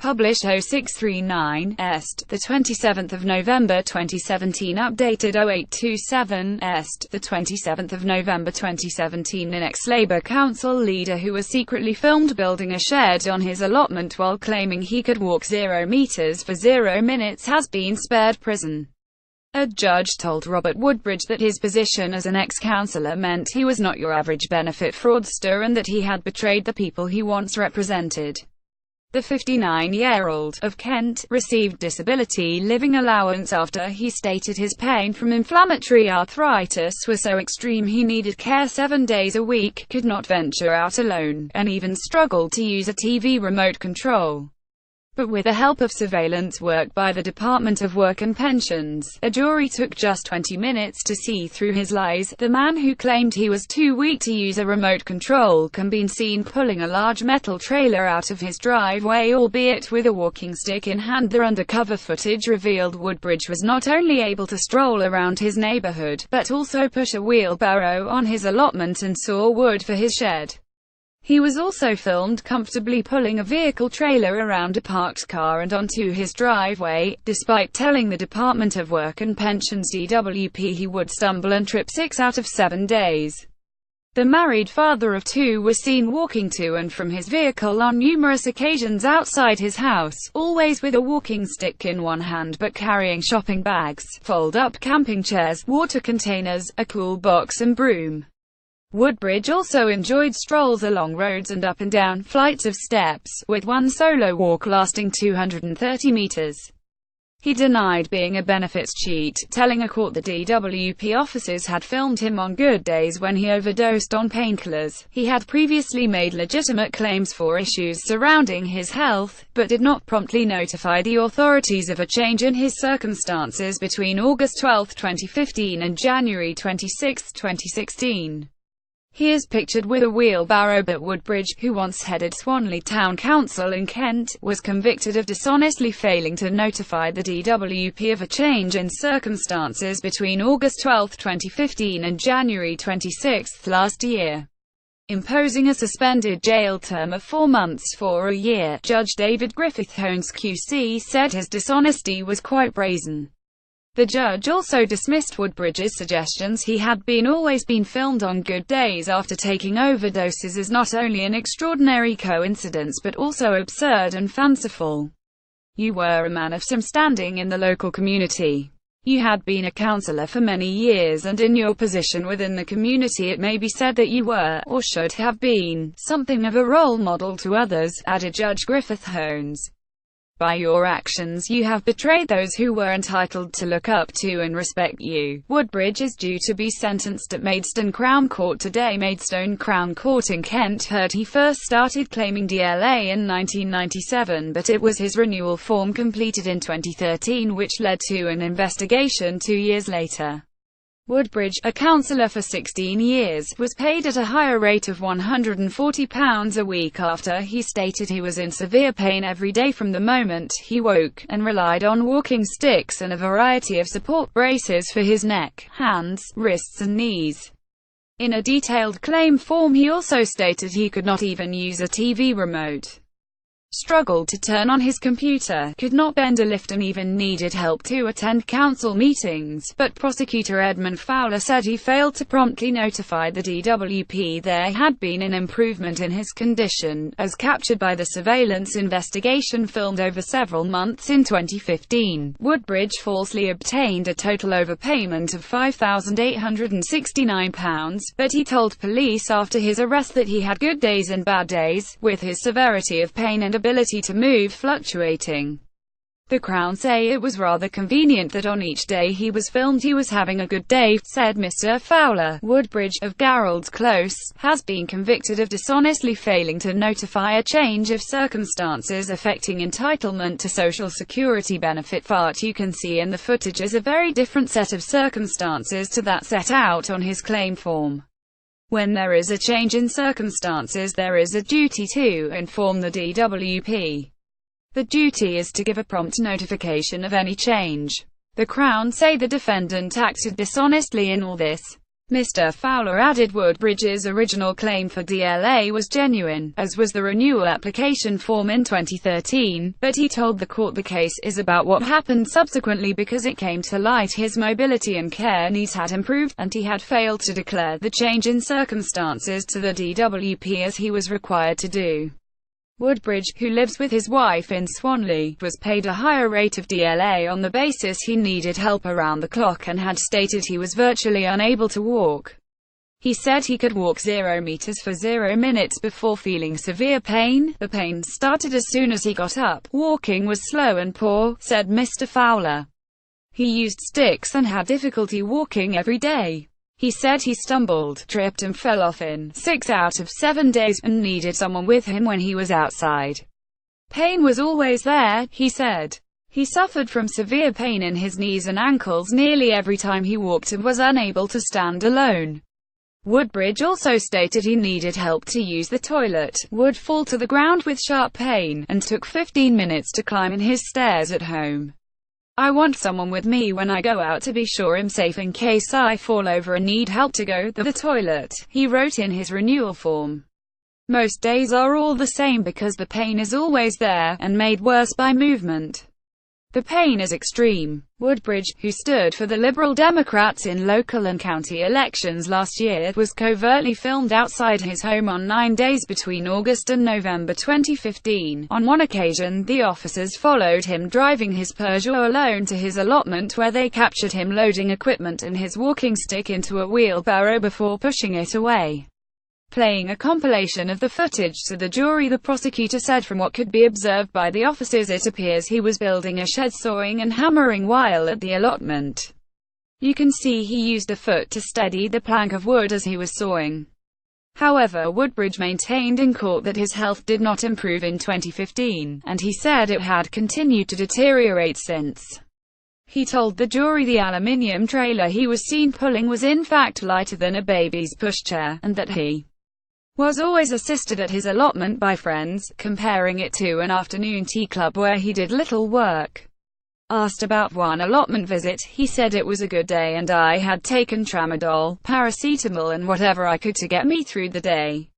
Published 0639 Est, the 27th of November 2017. Updated 0827 Est, the 27th of November 2017. An ex-Labour council leader who was secretly filmed building a shed on his allotment while claiming he could walk 0 meters for 0 minutes has been spared prison. A judge told Robert Woodbridge that his position as an ex-councillor meant he was not your average benefit fraudster and that he had betrayed the people he once represented. The 59-year-old, of Kent, received disability living allowance after he stated his pain from inflammatory arthritis was so extreme he needed care 7 days a week, could not venture out alone, and even struggled to use a TV remote control. But with the help of surveillance work by the Department of Work and Pensions, a jury took just 20 minutes to see through his lies. The man who claimed he was too weak to use a remote control can be seen pulling a large metal trailer out of his driveway, albeit with a walking stick in hand. The undercover footage revealed Woodbridge was not only able to stroll around his neighborhood, but also push a wheelbarrow on his allotment and saw wood for his shed. He was also filmed comfortably pulling a vehicle trailer around a parked car and onto his driveway, despite telling the Department of Work and Pensions (DWP) he would stumble and trip 6 out of 7 days. The married father of 2 was seen walking to and from his vehicle on numerous occasions outside his house, always with a walking stick in one hand but carrying shopping bags, fold-up camping chairs, water containers, a cool box and broom. Woodbridge also enjoyed strolls along roads and up and down flights of steps, with one solo walk lasting 230 meters. He denied being a benefits cheat, telling a court the DWP officers had filmed him on good days when he overdosed on painkillers. He had previously made legitimate claims for issues surrounding his health, but did not promptly notify the authorities of a change in his circumstances between August 12, 2015 and January 26, 2016. He is pictured with a wheelbarrow, but Woodbridge, who once headed Swanley Town Council in Kent, was convicted of dishonestly failing to notify the DWP of a change in circumstances between August 12, 2015 and January 26 last year, imposing a suspended jail term of 4 months for a year. Judge David Griffith Holmes QC said his dishonesty was quite brazen. The judge also dismissed Woodbridge's suggestions he had always been filmed on good days after taking overdoses as not only an extraordinary coincidence but also absurd and fanciful. You were a man of some standing in the local community. You had been a councillor for many years, and in your position within the community it may be said that you were, or should have been, something of a role model to others, added Judge Griffith Holmes. By your actions you have betrayed those who were entitled to look up to and respect you. Woodbridge is due to be sentenced at Maidstone Crown Court today. Maidstone Crown Court in Kent heard he first started claiming DLA in 1997, but it was his renewal form completed in 2013 which led to an investigation 2 years later. Woodbridge, a councillor for 16 years, was paid at a higher rate of £140 a week after he stated he was in severe pain every day from the moment he woke, and relied on walking sticks and a variety of support braces for his neck, hands, wrists and knees. In a detailed claim form he also stated he could not even use a TV remote, struggled to turn on his computer, could not bend a lift and even needed help to attend council meetings, but prosecutor Edmund Fowler said he failed to promptly notify the DWP there had been an improvement in his condition, as captured by the surveillance investigation filmed over several months in 2015. Woodbridge falsely obtained a total overpayment of £5,869, but he told police after his arrest that he had good days and bad days, with his severity of pain and ability to move fluctuating. The Crown say it was rather convenient that on each day he was filmed he was having a good day, said Mr. Fowler. Woodbridge, of Garralds Close, has been convicted of dishonestly failing to notify a change of circumstances affecting entitlement to Social Security benefit. What you can see in the footage is a very different set of circumstances to that set out on his claim form. When there is a change in circumstances, there is a duty to inform the DWP. The duty is to give a prompt notification of any change. The Crown say the defendant acted dishonestly in all this. Mr. Fowler added Woodbridge's original claim for DLA was genuine, as was the renewal application form in 2013, but he told the court the case is about what happened subsequently because it came to light his mobility and care needs had improved, and he had failed to declare the change in circumstances to the DWP as he was required to do. Woodbridge, who lives with his wife in Swanley, was paid a higher rate of DLA on the basis he needed help around the clock and had stated he was virtually unable to walk. He said he could walk 0 meters for 0 minutes before feeling severe pain. The pain started as soon as he got up. Walking was slow and poor, said Mr. Fowler. He used sticks and had difficulty walking every day. He said he stumbled, tripped and fell off in 6 out of 7 days, and needed someone with him when he was outside. Pain was always there, he said. He suffered from severe pain in his knees and ankles nearly every time he walked and was unable to stand alone. Woodbridge also stated he needed help to use the toilet, would fall to the ground with sharp pain, and took 15 minutes to climb in his stairs at home. I want someone with me when I go out to be sure I'm safe in case I fall over and need help to go to the toilet, he wrote in his renewal form. Most days are all the same because the pain is always there, and made worse by movement. The pain is extreme. Woodbridge, who stood for the Liberal Democrats in local and county elections last year, was covertly filmed outside his home on 9 days between August and November 2015. On one occasion, the officers followed him driving his Peugeot alone to his allotment where they captured him loading equipment and his walking stick into a wheelbarrow before pushing it away. Playing a compilation of the footage to the jury, the prosecutor said from what could be observed by the officers it appears he was building a shed, sawing and hammering while at the allotment. You can see he used a foot to steady the plank of wood as he was sawing. However, Woodbridge maintained in court that his health did not improve in 2015, and he said it had continued to deteriorate since. He told the jury the aluminium trailer he was seen pulling was in fact lighter than a baby's pushchair, and that he was always assisted at his allotment by friends, comparing it to an afternoon tea club where he did little work. Asked about one allotment visit, he said it was a good day and I had taken tramadol, paracetamol and whatever I could to get me through the day.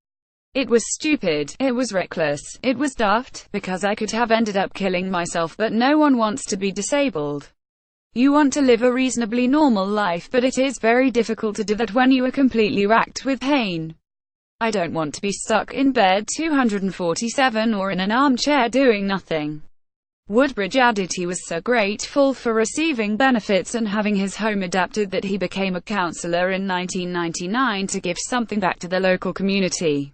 It was stupid, it was reckless, it was daft, because I could have ended up killing myself, but no one wants to be disabled. You want to live a reasonably normal life, but it is very difficult to do that when you are completely racked with pain. I don't want to be stuck in bed 247 or in an armchair doing nothing. Woodbridge added he was so grateful for receiving benefits and having his home adapted that he became a councillor in 1999 to give something back to the local community.